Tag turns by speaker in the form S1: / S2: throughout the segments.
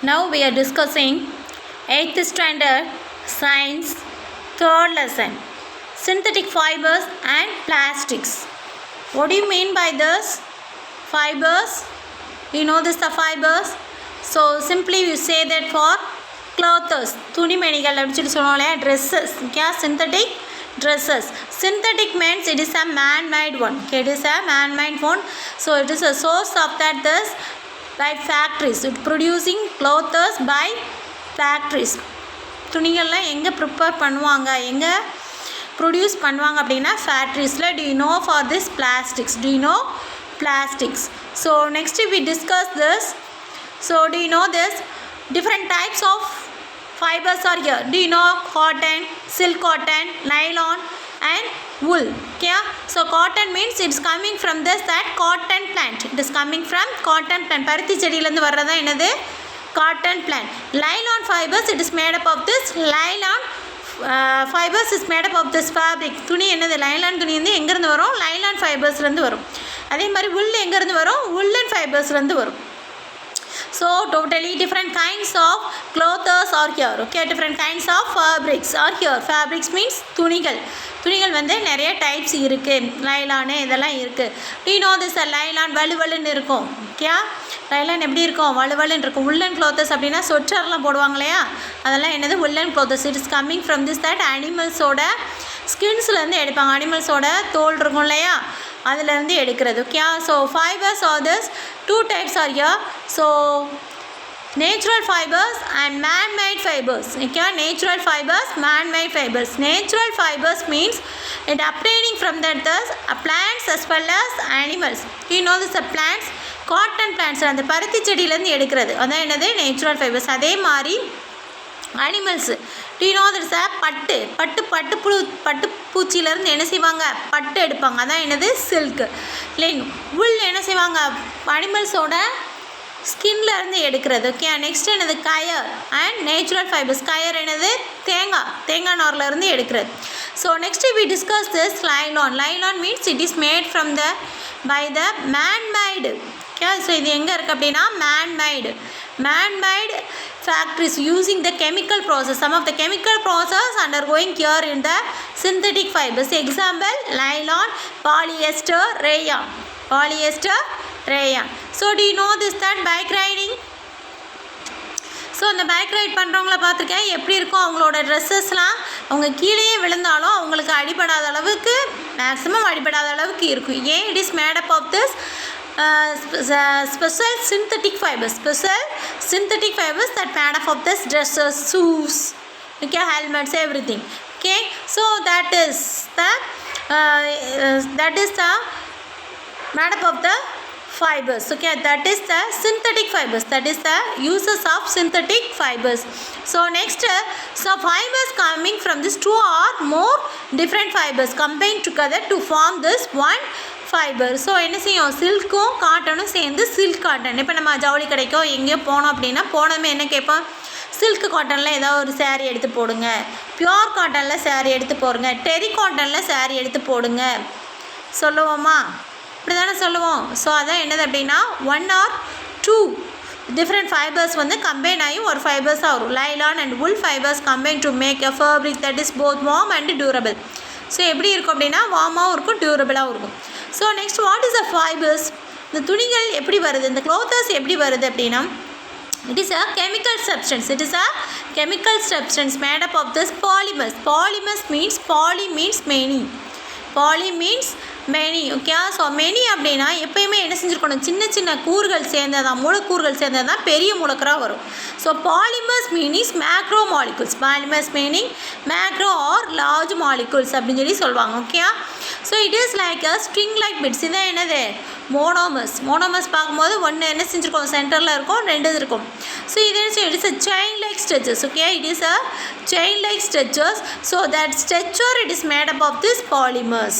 S1: Now we are discussing 8th standard science 3rd lesson, synthetic fibers and plastics. What do you mean by this? Fibers, you know this the fibers. So simply you say that for clothes, துணிமணிகள் அப்படி சொல்லி சொல்லுவோம் இல்லையா, dresses, okay, synthetic dresses. Synthetic means it is a man-made one, okay, it is a man-made one. So it is a source of that this by factories, it producing clothes by factories. துணிகள்லாம் எங்கே prepare பண்ணுவாங்க, எங்கே produce பண்ணுவாங்க அப்படின்னா ஃபேக்ட்ரிஸில். Do you know for this plastics? Do you know plastics? So next we discuss this. So do you know this? Different types of fibers are here. Do you know cotton, silk cotton, nylon and wool? Okay, so cotton means it's coming from this that cotton plant. It is coming from cotton plant. பருத்தி செடியிலேருந்து வர்றதா என்னது? Cotton plant. Nylon fibers, it is made up of this nylon fibers is made up of this fabric. துணி என்னது? nylon துணி வந்து எங்கேருந்து வரும்? nylon ஃபைபர்ஸ்லேருந்து வரும். அதே மாதிரி wool எங்கேருந்து வரும்? woolen ஃபைபர்ஸ்லேருந்து வரும். So totally different kinds of clothes are here, okay, different kinds of fabrics are here. Fabrics means துணிகள். துணிகள் வந்து நிறைய டைப்ஸ் இருக்குது, லைலானு இதெல்லாம் இருக்குது. Do you know this? லைலான் வலுவலுன்னு இருக்கும், ஓகே, லைலான் எப்படி இருக்கும்? வலுவலுன்னு இருக்கும். உள்ளன் க்ளோத்தஸ் அப்படின்னா சொற்றர்லாம் போடுவாங்க இல்லையா, அதெல்லாம் என்னது? Woollen clothes. It is coming from this that அனிமல்ஸோட ஸ்கின்ஸ்லேருந்து எடுப்பாங்க. அனிமல்ஸோட தோல் இருக்கும் இல்லையா, அதிலேருந்து எடுக்கிறது, okay. So fibers are this two types are here. So natural fibers and man-made fibers, okay, natural fibers, man-made fibers. Natural fibers means it obtaining from that thus plants as well as animals. You know this plants, cotton plants அந்த பருத்தி செடியிலேருந்து எடுக்கிறது, அதான் என்னது? Natural fibres. அதே மாதிரி animals. Do you know this? பட்டு பூச்சியிலேருந்து என்ன செய்வாங்க? பட்டு எடுப்பாங்க, அதான் என்னது? சில்க். இல்லை wool என்ன செய்வாங்க? அனிமல்ஸோட ஸ்கின்லேருந்து எடுக்கிறது, ஓகே. நெக்ஸ்ட் என்னது? Coir and natural fibers. Coir என்னது? தேங்காய் நார்லேருந்து எடுக்கிறது. So next we discuss this nylon. Nylon means it is made from the by the manmade, okay. So இது எங்கே இருக்குது அப்படின்னா man-made factories using the chemical process. Some of the chemical process undergoing here in the synthetic fibers. Example, nylon, polyester, rayon. So do you know this that bike riding? So அந்த bike ride பண்ணுறவங்கள பார்த்துருக்கேன், எப்படி இருக்கும் அவங்களோட ட்ரெஸ்ஸஸ்லாம். அவங்க கீழேயே விழுந்தாலும் அவங்களுக்கு அடிபடாத அளவுக்கு, மேக்ஸிமம் அடிபடாத அளவுக்கு இருக்கும். ஏன்? It is made up of this special synthetic fibers that made up of this dresses, shoes, okay, helmets, everything, okay. So that is the made up of the fibers, okay. That is the synthetic fibers, that is the uses of synthetic fibers. So next, so fibers coming from this two or more different fibers combined together to form this one fibre. So என்ன செய்யும்? சில்க்கும் காட்டனும் சேர்ந்து silk cotton. இப்போ நம்ம ஜவுளி கடைக்கோ எங்கேயோ போனோம் அப்படின்னா போனோமே என்ன கேட்போம்? சில்க் காட்டனில் ஏதாவது ஒரு சேரீ எடுத்து போடுங்க, பியோர் காட்டனில் சேரீ எடுத்து போடுங்க, டெரி காட்டனில் சேரீ எடுத்து போடுங்க சொல்லுவோமா? இப்படி தானே சொல்லுவோம். ஸோ அதான் என்னது அப்படின்னா one or two different fibers வந்து கம்பைன் ஆகி ஒரு ஃபைபர்ஸாக வரும். Nylon and wool fibers combine to make a fabric that is both warm and durable. So எப்படி இருக்கும் அப்படின்னா வார்மாகவும் இருக்கும், டியூரபிளாகவும் இருக்கும். So next what is the fibers? இந்த துணிகள் எப்படி வருது, இந்த க்ளோத்தஸ் எப்படி வருது அப்படின்னா it is a chemical substance. It is a chemical substance made up of this polymers. Polymers means poly means many. Poly means many, okay. So many அப்படின்னா எப்போயுமே என்ன செஞ்சுருக்கணும்? சின்ன சின்ன கூறுகள் சேர்ந்ததான், மூலக்கூறுகள் சேர்ந்ததான் பெரிய மூலக்கூறாக வரும். So polymers means macro molecules. Polymers meaning macro or large molecules அப்படின்னு சொல்லி சொல்லுவாங்க, okay. So it is like a string like bits. இதான் என்னது? மோனோமர்ஸ் பார்க்கும்போது ஒன்று என்ன செஞ்சுருக்கோம்? சென்டரில் இருக்கும், ரெண்டு இருக்கும். ஸோ இது என்ன? It is a chain like stretches, okay. It is a chain like stretches. So that stretcher it is made up of this polymers.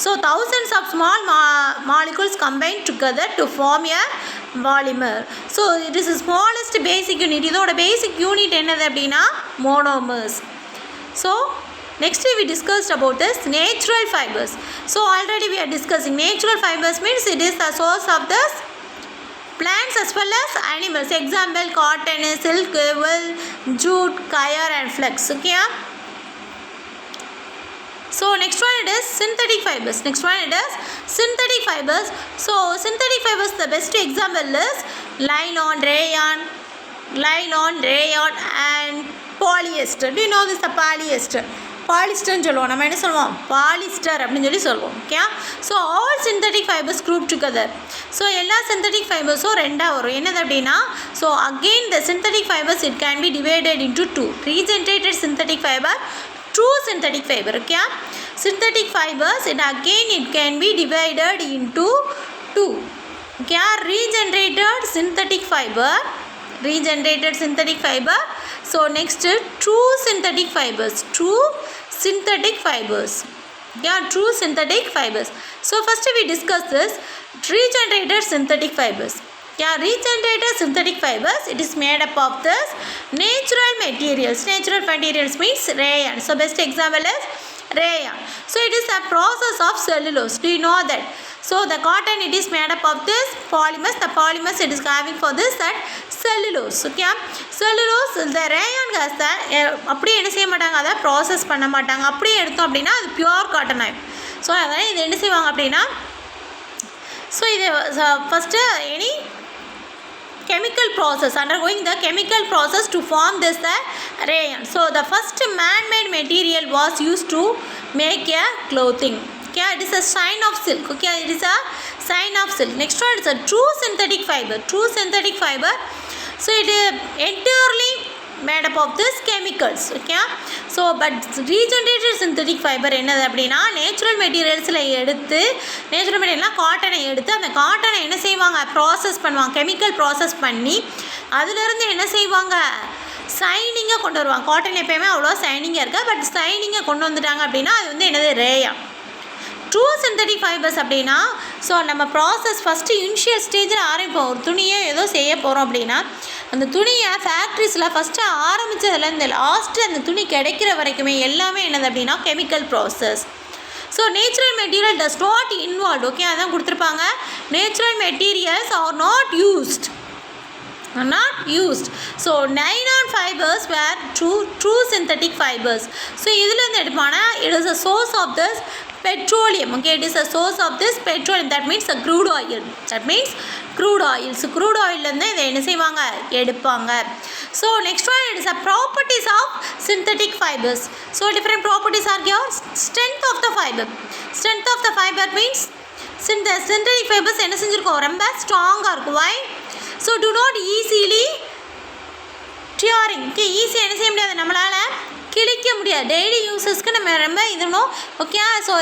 S1: So thousands of small molecules combine together to form a polymer. So it is the smallest basic unit. இதோட basic unit என்னது அப்படின்னா monomers. So next we discussed about this natural fibers. So already we are discussing natural fibers means it is the source of this plants as well as animals. Example, cotton, silk, wool, jute, coir and flax. Okay. So next one it is synthetic fibers. Synthetic fibers. So synthetic fibers, the best example is nylon, rayon and polyester. Do you know this? The polyester. பாலிஸ்டர்னு சொல்லுவோம். நம்ம என்ன சொல்லுவோம்? Polyester அப்படின்னு சொல்லுவோம். Okay. So all synthetic fibres group together. So எல்லா synthetic ஃபைபர்ஸும் ரெண்டாக வரும். என்னது அப்படின்னா, so again the synthetic fibres it can be divided into two. Regenerated synthetic fibre, true synthetic fiber. Okay. Synthetic fibers it again it can be divided into two. Okay. Regenerated synthetic fiber. So next true synthetic fibers. Yeah, true synthetic fibers. So first we discuss this regenerated synthetic fibers. Yeah, regenerated synthetic fibers, it is made up of this natural materials. Natural materials means rayon. So best example is rayon. So it is a process of cellulose. Do you know that? So the cotton it is made up of this polymers. The polymers it is having for this that cellulose. Okay. Cellulose the rayon gas அப்படியே என்ன செய்ய மாட்டாங்க, அதை process பண்ண மாட்டாங்க. அப்படியே எடுத்தோம் அப்படின்னா அது பியூர் காட்டன் ஆயிடும். ஸோ அதனால் இது என்ன செய்வாங்க அப்படின்னா, ஸோ இது first any chemical process, undergoing the chemical process to form this rayon. So the first man-made material was used to make a clothing. Okay, it is a sign of silk. Okay, it is a sign of silk. Next one is a true synthetic fiber. So it is entirely made up of this chemicals. Okay, so but regenerated synthetic fiber என்னது அப்படின்னா, natural மெட்டீரியல்ஸில் எடுத்து, natural மெட்டீரியல்னால் காட்டனை எடுத்து, அந்த காட்டனை என்ன செய்வாங்க, process பண்ணுவாங்க, chemical process பண்ணி அதிலிருந்து என்ன செய்வாங்க, சைனிங்கை கொண்டு வருவாங்க. காட்டன் எப்போயுமே அவ்வளோ சைனிங்காக இருக்கா, பட் சைனிங்கை கொண்டு வந்துட்டாங்க அப்படின்னா அது வந்து என்னது, ரேயா. ட்ரூ சிந்தட்டிக் ஃபைபர்ஸ் அப்படின்னா, ஸோ நம்ம ப்ராசஸ் ஃபஸ்ட்டு இனிஷியல் ஸ்டேஜில் ஆரம்பிப்போம். ஒரு துணியை ஏதோ செய்ய போகிறோம் அப்படின்னா, அந்த துணியை ஃபேக்ட்ரிஸில் ஃபஸ்ட்டு ஆரம்பித்ததுலேருந்து லாஸ்ட்டு அந்த துணி கிடைக்கிற வரைக்குமே எல்லாமே என்னது அப்படின்னா chemical process. So natural material does not involve. Okay, அதான் கொடுத்துருப்பாங்க. Natural materials are not used. So nylon fibers were true synthetic fibers. So இதிலிருந்து எடுப்பானா, it is a source of this petroleum. Okay, it is a source of this petroleum. That means a crude oil. So crude oil-லேருந்து இதை என்ன செய்வாங்க, எடுப்பாங்க. So next one, it is a properties of synthetic fibers. So different properties are here. Strength of the fiber means synthetic fibers என்ன செஞ்சிருக்கோம், ரொம்ப ஸ்ட்ராங்காக இருக்கும். Why? So do not easily tearing. Okay, ஈஸியாக என்ன செய்ய முடியாது, நம்மளால் கிழிக்க முடியாது. டெய்லி யூஸஸ்க்கு நம்ம ரொம்ப இதுணும். ஓகே, ஸோ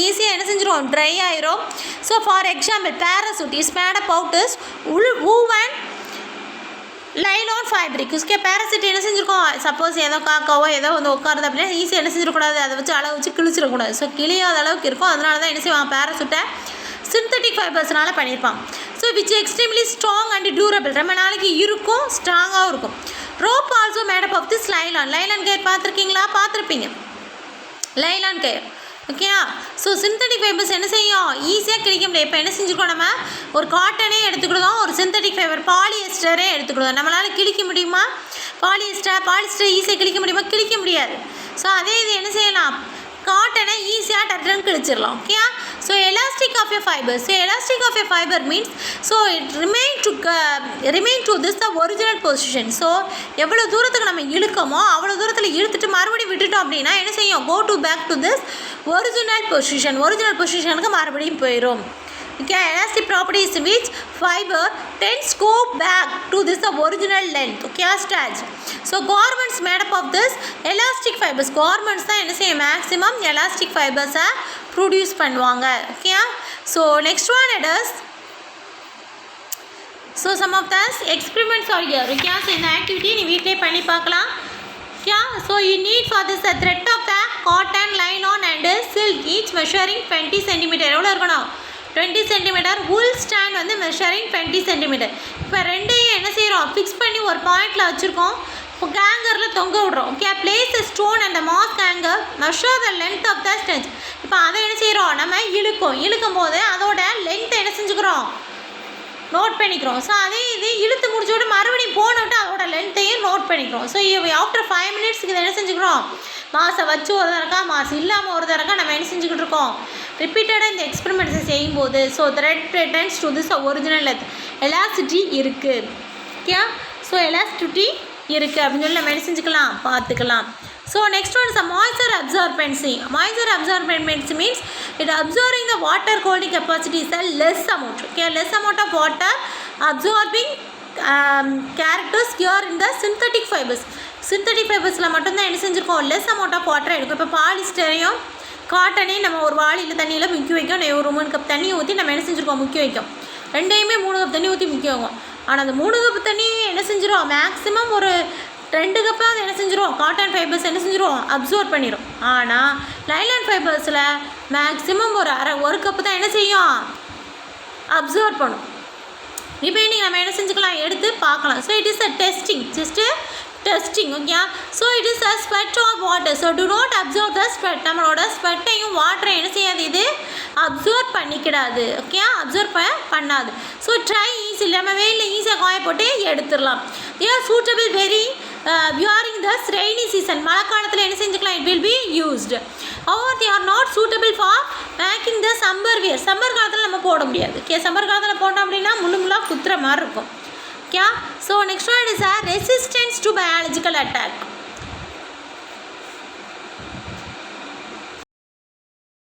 S1: ஈஸியாக என்ன செஞ்சிடும், ட்ரை ஆயிரும். So for example parachute is made up out is wool and nylon fabric. Okay, parachute என்ன செஞ்சுருக்கோம், சப்போஸ் ஏதோ காக்காவோ ஏதோ வந்து உட்காருது அப்படின்னா ஈஸியாக என்ன செஞ்சிடக்கூடாது, அதை வச்சு அளவு வச்சு கிழிச்சிடக்கூடாது. ஸோ கிளியாத அளவுக்கு இருக்கும். அதனால தான் என்ன செய்வாங்க, பேராசூட்டை சிந்தட்டிக் ஃபைபர்ஸ்னால பண்ணியிருப்பாங்க. So which extremely strong and durable, ரொம்ப நாளைக்கு இருக்கும், ஸ்ட்ராங்காகவும் இருக்கும். Rope also made up of this nylon coir பார்த்துருப்பீங்க லைலான் கயர். ஓகேயா, ஸோ சிந்தட்டிக் ஃபைபர்ஸ் என்ன செய்யும், ஈஸியாக கிடைக்க முடியாது. இப்போ என்ன செஞ்சுருக்கோம், நம்ம ஒரு காட்டனே எடுத்துக்கிட்டோம், ஒரு சிந்தட்டிக் ஃபைபர் பாலியஸ்டரே எடுத்துக்கிட்டோம். நம்மளால் கிழிக்க முடியுமா, பாலிஸ்டர் ஈஸியாக கிழிக்க முடியாது. ஸோ அதே இது என்ன செய்யலாம், காட்டனை ஈஸியாக டக்குன்னு கிழிச்சிடலாம். Okay, so elastic of a fiber means so it remain to this the original position. So எவ்வளோ தூரத்துக்கு நம்ம இழுக்கமோ அவ்வளோ தூரத்தில் இழுத்துட்டு மறுபடியும் விட்டுட்டோம் அப்படின்னா என்ன செய்யும், go to back to this original பொசிஷனுக்கு மறுபடியும் போயிடும். Okay, elastic properties which fiber tends go back to this original length. Okay, stretch. So garments made up of this elastic fibers. Garments தான் என்ன செய்யும், maximum elastic fibers produce பண்ணுவாங்க. Okay, so next one it is, so some of the experiments are here. Okay, so இந்த activity நீ வீட்டிலே பண்ணி பார்க்கலாம். Okay, so you need for this a thread of the cotton, nylon and silk each measuring 20 cm. எவ்வளோ இருக்கணும், 20 cm. wool stand வந்து measuring 20 cm. இப்போ ரெண்டையும் என்ன செய்கிறோம், ஃபிக்ஸ் பண்ணி ஒரு பாயிண்டில் வச்சுருக்கோம். இப்போ ஹேங்கரில் தொங்க விடுறோம். Okay, place stone and mask hanger measure the length of the stretch. இப்போ அதை என்ன செய்கிறோம், நம்ம இழுக்கும் போது அதோட லென்த்தை என்ன செஞ்சுக்கிறோம், நோட் பண்ணிக்கிறோம். ஸோ அதே இது இழுத்து முடிச்சோட மறுபடியும் போனோட்டு அதோட லென்த்தையும் நோட் பண்ணிக்கிறோம். ஸோ ஆஃப்டர் 5 மினிட்ஸ்க்கு இதை என்ன செஞ்சுக்கிறோம், மாசை வச்சு ஒரு தடக்கா மாசு இல்லாமல் ஒரு தடக்கா நம்ம என்ன செஞ்சுக்கிட்டு இருக்கோம், ரிப்பீட்டடாக இந்த எக்ஸ்பெரிமெண்ட்ஸை செய்யும்போது so thread returns to this original elasticity இருக்குது. ஓகே, ஸோ எலாஸ்டிசிட்டி இருக்குது அப்படின்னு சொல்லி நம்ம என்ன செஞ்சுக்கலாம், பார்த்துக்கலாம். So next one is a moisture absorbency. Moisture absorbency means it absorbing the water holding capacity is a less amount. Okay, less amount of water absorbing characters here in the synthetic fibers. Synthetic fibers-ல மட்டும்தான் என்ன செஞ்சுருக்கோம், less amount of water எடுக்கும். இப்போ பாலிஸ்டரையும் காட்டனையும் நம்ம ஒரு வாளியில் தண்ணியில் முக்கி வைக்கும். ஒரு 3 கப் தண்ணி ஊற்றி நம்ம என்ன செஞ்சுருக்கோம், முக்கி வைக்கும். ரெண்டையுமே 3 கப் தண்ணி ஊற்றி முக்கி வைக்கும். ஆனால் அந்த 3 கப் தண்ணி என்ன செஞ்சிடும், மேக்ஸிமம் ஒரு 2 கப்பாக அது என்ன செஞ்சிடும், காட்டன் ஃபைபர்ஸ் என்ன செஞ்சிடும், அப்சர்வ் பண்ணிடும். ஆனால் நைலான் ஃபைபர்ஸில் மேக்ஸிமம் ஒரு கப்பு தான் என்ன செய்யும், அப்சர்வ் பண்ணும். ரிமைனிங் நம்ம என்ன செஞ்சுக்கலாம், எடுத்து பார்க்கலாம். So it is a testing, just testing. Okay, so it is a sweat or water. So do not absorb the sweat. நம்மளோட ஸ்வெட்டையும் வாட்டரை என்ன செய்யாது, இது அப்சர்வ் பண்ணிக்கிடாது. ஓகே, அப்சர்வ் பண்ணாது. ஸோ ட்ரை ஈஸி, நம்ம வெயிலில் ஈஸியாக காய போட்டு எடுத்துடலாம். They are suitable very during the rainy season. மழை காலத்தில் என்ன செஞ்சுக்கலாம், it will be used. However, they are not suitable for making the summer wear. Summer காலத்தில் நம்ம போட முடியாது. ஓகே, சம்மர் காலத்தில் போட்டோம் அப்படின்னா முள்ளுலாம் குத்துற மாதிரி இருக்கும். Okay, so next one is a resistance to biological attack.